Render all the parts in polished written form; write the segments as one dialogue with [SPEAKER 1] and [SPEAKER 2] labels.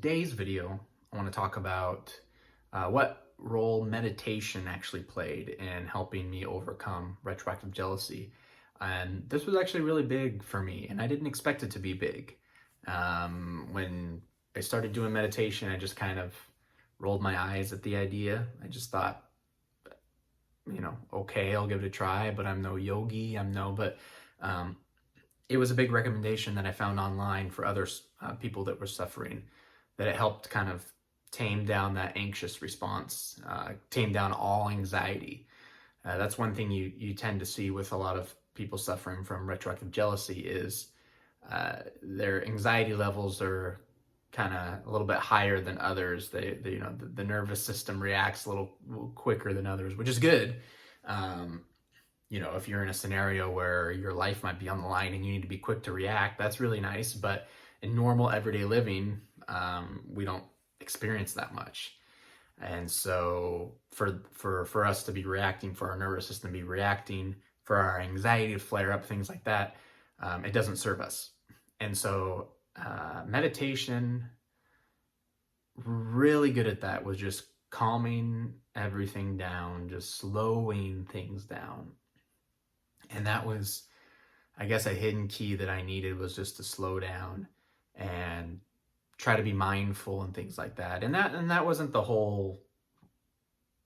[SPEAKER 1] today's video, I want to talk about what role meditation actually played in helping me overcome retroactive jealousy. And this was actually really big for me, and I didn't expect it to be big. When I started doing meditation, I just kind of rolled my eyes at the idea. I just thought, okay, I'll give it a try, but I'm no yogi. It was a big recommendation that I found online for other people that were suffering, that it helped kind of tame down that anxious response, tame down all anxiety. That's one thing you tend to see with a lot of people suffering from retroactive jealousy is their anxiety levels are kind of a little bit higher than others. The nervous system reacts a little quicker than others, which is good. If you're in a scenario where your life might be on the line and you need to be quick to react, that's really nice. But in normal everyday living, we don't experience that much. And so for us to be reacting, for our nervous system to be reacting, for our anxiety to flare up, things like that, it doesn't serve us. And so meditation, really good at that, was just calming everything down, just slowing things down. And that was, I guess, a hidden key that I needed, was just to slow down and try to be mindful and things like that. And that wasn't the whole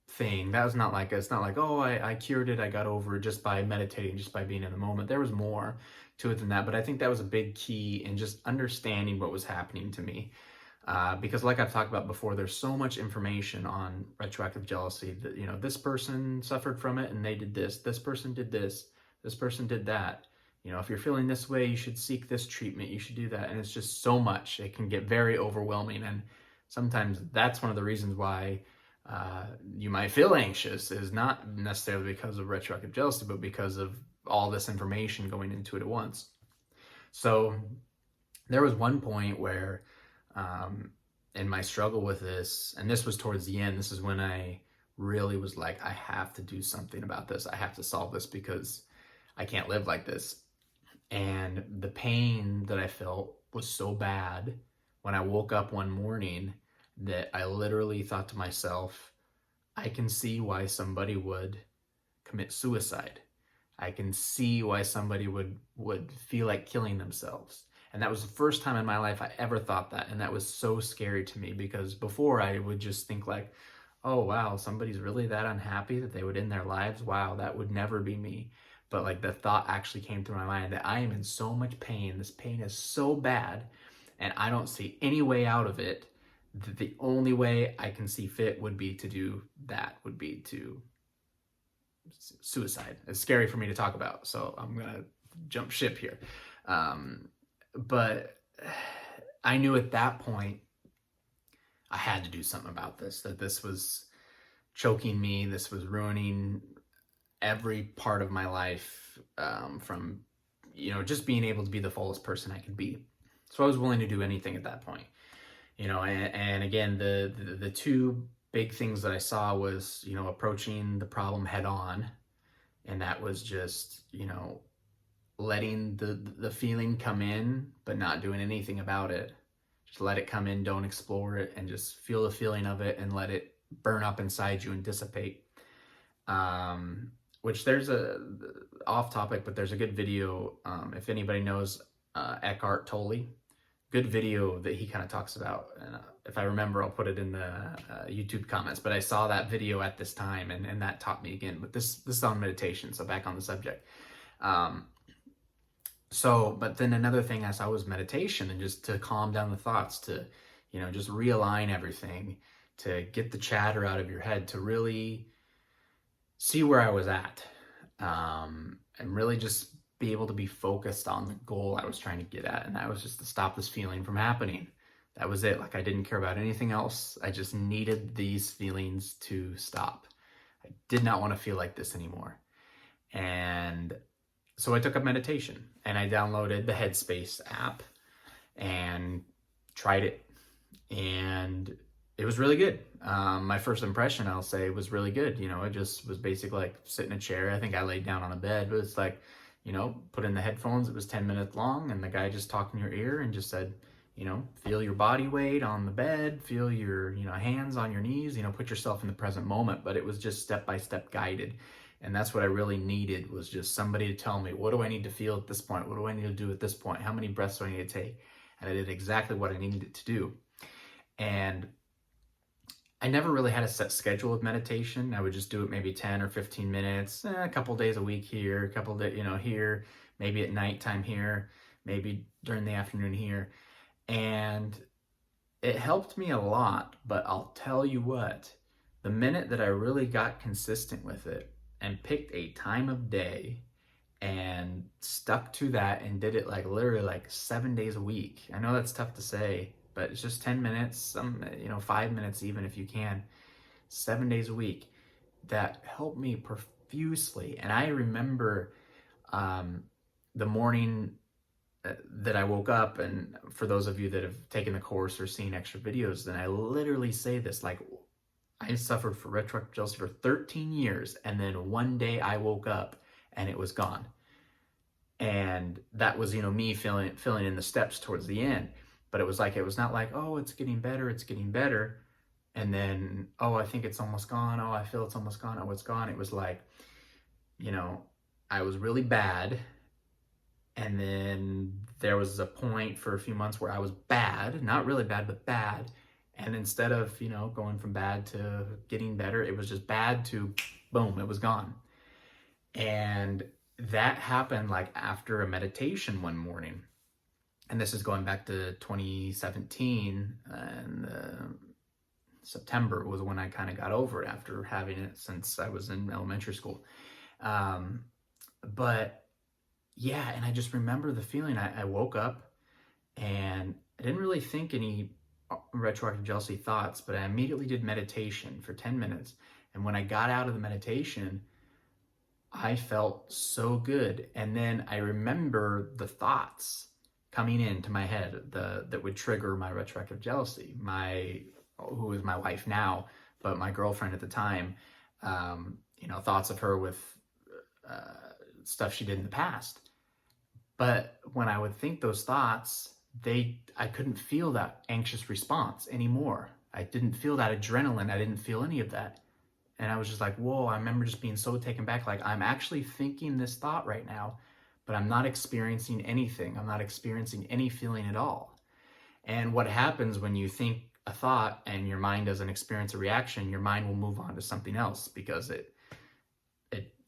[SPEAKER 1] thing. That was not like, it's not like, oh, I cured it, I got over it just by meditating, just by being in the moment. There was more to it than that. But I think that was a big key in just understanding what was happening to me. Because like I've talked about before, there's so much information on retroactive jealousy that, this person suffered from it and they did this person did this person did that. If you're feeling this way, you should seek this treatment, you should do that. And it's just so much. It can get very overwhelming. And sometimes that's one of the reasons why you might feel anxious, is not necessarily because of retroactive jealousy, but because of all this information going into it at once. So there was one point where in my struggle with this, and this was towards the end, this is when I really was like, I have to do something about this. I have to solve this because I can't live like this. And the pain that I felt was so bad when I woke up one morning that I literally thought to myself, I can see why somebody would commit suicide. I can see why somebody would feel like killing themselves. And that was the first time in my life I ever thought that. And that was so scary to me, because before I would just think like, oh, wow, somebody's really that unhappy that they would end their lives. Wow, that would never be me. But like the thought actually came through my mind that I am in so much pain. This pain is so bad and I don't see any way out of it. That the only way I can see fit would be to do that, would be to suicide. It's scary for me to talk about, so I'm going to jump ship here. But I knew at that point I had to do something about this, that this was choking me, this was ruining every part of my life, from just being able to be the fullest person I could be. So I was willing to do anything at that point. And again, the two big things that I saw was, approaching the problem head on. And that was just, letting the feeling come in, but not doing anything about it. Just let it come in, don't explore it, and just feel the feeling of it and let it burn up inside you and dissipate. Which there's off topic, but there's a good video, if anybody knows Eckhart Tolle, good video that he kind of talks about. And if I remember, I'll put it in the YouTube comments. But I saw that video at this time, and that taught me again. But this is on meditation, so back on the subject. But then another thing I saw was meditation, and just to calm down the thoughts, to just realign everything, to get the chatter out of your head, to really see where I was at, and really just be able to be focused on the goal I was trying to get at. And that was just to stop this feeling from happening. That was it. Like, I didn't care about anything else. I just needed these feelings to stop. I did not want to feel like this anymore. And so I took up meditation, and I downloaded the Headspace app and tried it. And it was really good. My first impression, I'll say, was really good. It just was basically like sit in a chair. I think I laid down on a bed, but it's like, put in the headphones. It was 10 minutes long, and the guy just talked in your ear and just said, feel your body weight on the bed, feel your, hands on your knees, put yourself in the present moment. But it was just step by step guided. And that's what I really needed, was just somebody to tell me, what do I need to feel at this point? What do I need to do at this point? How many breaths do I need to take? And I did exactly what I needed it to do. And I never really had a set schedule with meditation. I would just do it maybe 10 or 15 minutes, a couple days a week here, a couple days, here, maybe at nighttime here, maybe during the afternoon here. And it helped me a lot, but I'll tell you what, the minute that I really got consistent with it and picked a time of day and stuck to that and did it like literally like 7 days a week. I know that's tough to say, but it's just 10 minutes, 5 minutes even if you can, 7 days a week. That helped me profusely. And I remember the morning that I woke up, and for those of you that have taken the course or seen extra videos, then I literally say this, like, I suffered for retroactive jealousy for 13 years, and then one day I woke up and it was gone. And that was, me filling in the steps towards the end. But it was not like, oh, it's getting better. And then, oh, I think it's almost gone. Oh, I feel it's almost gone. Oh, it's gone. It was like, I was really bad. And then there was a point for a few months where I was bad, not really bad, but bad. And instead of, going from bad to getting better, it was just bad to boom, it was gone. And that happened like after a meditation one morning. And this is going back to 2017, and September was when I kind of got over it after having it since I was in elementary school. But yeah, and I just remember the feeling. I woke up and I didn't really think any retroactive jealousy thoughts, but I immediately did meditation for 10 minutes. And when I got out of the meditation, I felt so good. And then I remember the thoughts coming into my head that would trigger my retroactive jealousy. Who is my wife now, but my girlfriend at the time, thoughts of her with stuff she did in the past. But when I would think those thoughts, I couldn't feel that anxious response anymore. I didn't feel that adrenaline. I didn't feel any of that. And I was just like, whoa, I remember just being so taken back. Like, I'm actually thinking this thought right now, but I'm not experiencing anything. I'm not experiencing any feeling at all. And what happens when you think a thought and your mind doesn't experience a reaction, your mind will move on to something else, because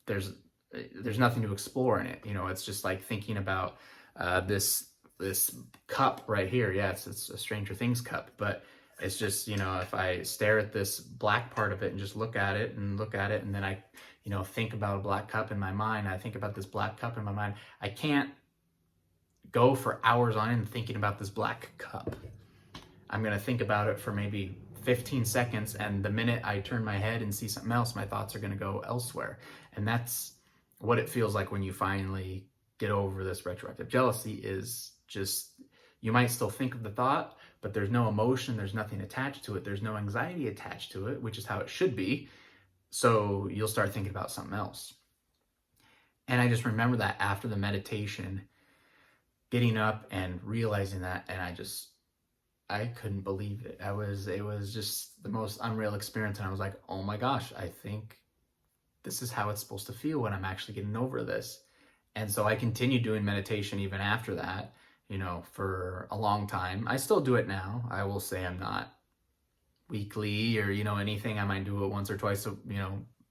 [SPEAKER 1] there's nothing to explore in it. It's just like thinking about this cup right here. Yeah, it's a Stranger Things cup, but it's just, if I stare at this black part of it and just look at it, and then I, think about a black cup in my mind, I think about this black cup in my mind, I can't go for hours on end thinking about this black cup. I'm going to think about it for maybe 15 seconds, and the minute I turn my head and see something else, my thoughts are going to go elsewhere. And that's what it feels like when you finally get over this retroactive jealousy. Is just, you might still think of the thought, but there's no emotion, there's nothing attached to it, there's no anxiety attached to it, which is how it should be. So you'll start thinking about something else. And I just remember that after the meditation, getting up and realizing that, and I couldn't believe it. It was just the most unreal experience. And I was like, oh my gosh, I think this is how it's supposed to feel when I'm actually getting over this. And so I continued doing meditation even after that, for a long time. I still do it now. I will say I'm not weekly or, anything. I might do it once or twice,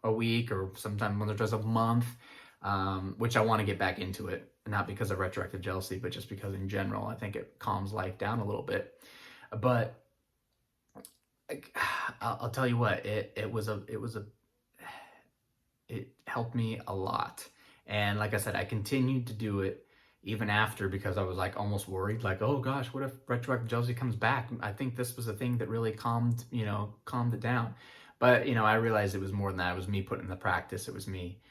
[SPEAKER 1] a week, or sometimes once or twice a month, which I want to get back into it. Not because of retroactive jealousy, but just because in general, I think it calms life down a little bit. But I'll tell you what, it helped me a lot. And like I said, I continued to do it even after, because I was like almost worried, like, oh gosh, what if retroactive jealousy comes back? I think this was the thing that really calmed it down. But, I realized it was more than that. It was me putting in the practice. It was me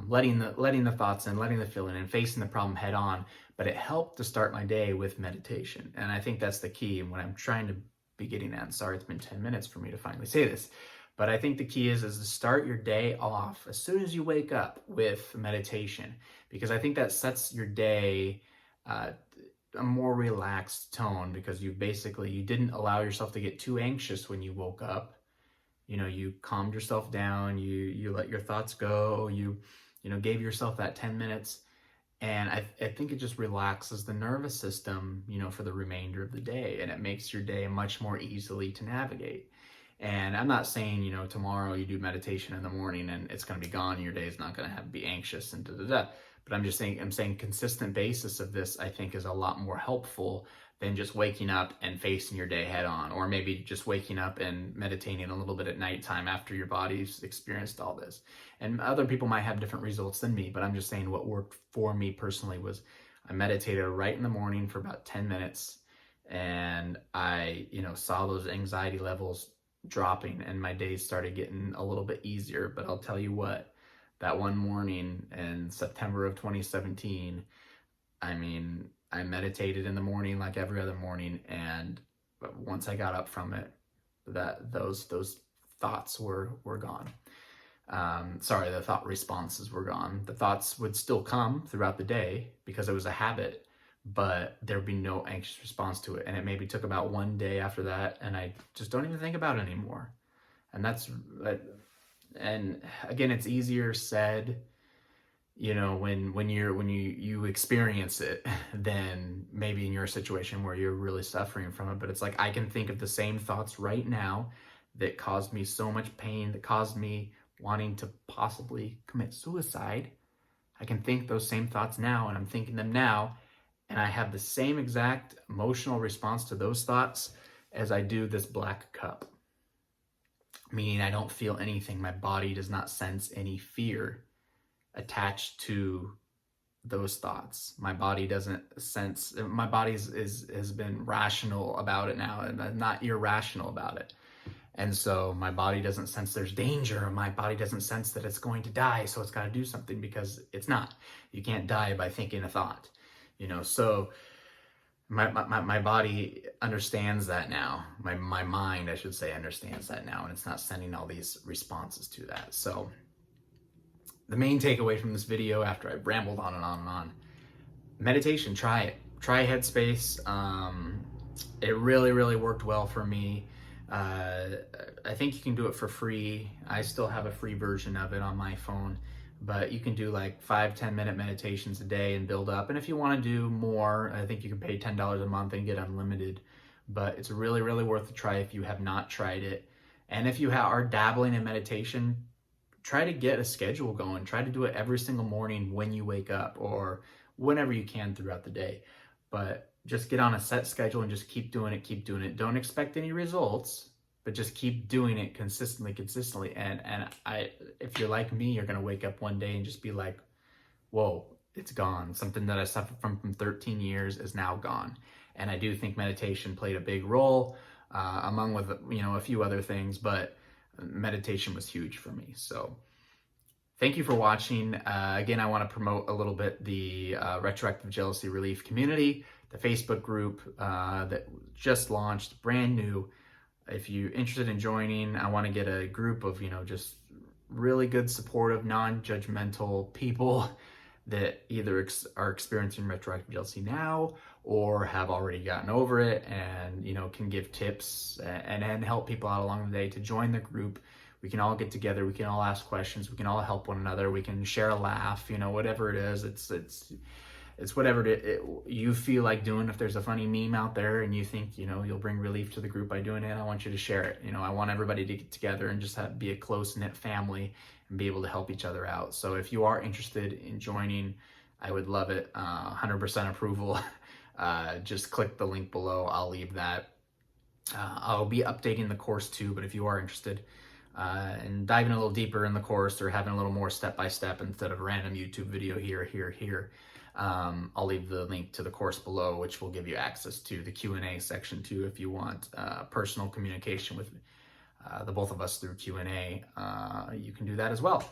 [SPEAKER 1] letting the thoughts in, letting the feeling in, facing the problem head on. But it helped to start my day with meditation. And I think that's the key. And what I'm trying to be getting at, and sorry, it's been 10 minutes for me to finally say this, but I think the key is to start your day off as soon as you wake up with meditation, because I think that sets your day a more relaxed tone, because you didn't allow yourself to get too anxious when you woke up. You calmed yourself down, you let your thoughts go, you gave yourself that 10 minutes. And I think it just relaxes the nervous system, for the remainder of the day, and it makes your day much more easily to navigate. And I'm not saying, tomorrow you do meditation in the morning and it's going to be gone, and your day is not going to have to be anxious and da-da-da. But I'm saying consistent basis of this, I think, is a lot more helpful than just waking up and facing your day head on, or maybe just waking up and meditating a little bit at nighttime after your body's experienced all this. And other people might have different results than me, but I'm just saying what worked for me personally was I meditated right in the morning for about 10 minutes, and I, saw those anxiety levels dropping, and my days started getting a little bit easier. But I'll tell you what, that one morning in September of 2017, I meditated in the morning like every other morning, and once I got up from it, those thoughts were gone. The thought responses were gone. The thoughts would still come throughout the day because it was a habit, but there'd be no anxious response to it. And it maybe took about one day after that, and I just don't even think about it anymore. And again, it's easier said, when you experience it, than maybe in your situation where you're really suffering from it. But it's like, I can think of the same thoughts right now that caused me so much pain, that caused me wanting to possibly commit suicide. I can think those same thoughts now, and I'm thinking them now, and I have the same exact emotional response to those thoughts as I do this black cup. Meaning I don't feel anything. My body does not sense any fear attached to those thoughts. My body doesn't sense, my body has been rational about it now, and not irrational about it. And so my body doesn't sense there's danger. My body doesn't sense that it's going to die, so it's got to do something, because it's not. You can't die by thinking a thought, so my body understands that now. My mind, I should say, understands that now, and it's not sending all these responses to that. So the main takeaway from this video, after I rambled on and on and on, meditation, try it. Try Headspace. It really, really worked well for me. I think you can do it for free. I still have a free version of it on my phone, but you can do like 5-10 minute meditations a day and build up. And if you want to do more, I think you can pay $10 a month and get unlimited. But it's really, really worth a try if you have not tried it. And if you are dabbling in meditation, try to get a schedule going. Try to do it every single morning when you wake up, or whenever you can throughout the day. But just get on a set schedule and just keep doing it. Don't expect any results, but just keep doing it consistently. And if you're like me, you're going to wake up one day and just be like, whoa, it's gone. Something that I suffered from 13 years is now gone. And I do think meditation played a big role, among with, a few other things, but meditation was huge for me. So thank you for watching. Again, I want to promote a little bit the Retroactive Jealousy Relief Community, the Facebook group that just launched, brand new. If you're interested in joining, I want to get a group of, just really good, supportive, non-judgmental people that either are experiencing retroactive jealousy now, or have already gotten over it, and can give tips and help people out along the day. To join the group, we can all get together, we can all ask questions, we can all help one another, we can share a laugh, whatever it is. It's whatever you feel like doing. If there's a funny meme out there and you think you'll bring relief to the group by doing it, I want you to share it. I want everybody to get together and just be a close-knit family and be able to help each other out. So if you are interested in joining, I would love it. 100% approval. Just click the link below. I'll leave that. I'll be updating the course too, but if you are interested in diving a little deeper in the course, or having a little more step-by-step instead of a random YouTube video here, I'll leave the link to the course below, which will give you access to the Q&A section too. If you want personal communication with the both of us through Q&A, you can do that as well.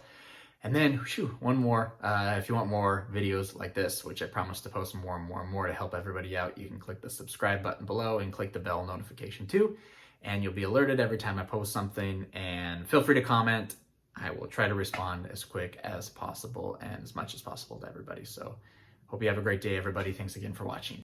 [SPEAKER 1] And then, one more, if you want more videos like this, which I promise to post more and more to help everybody out, you can click the subscribe button below and click the bell notification too, and you'll be alerted every time I post something. And feel free to comment. I will try to respond as quick as possible and as much as possible to everybody. So hope you have a great day, everybody. Thanks again for watching.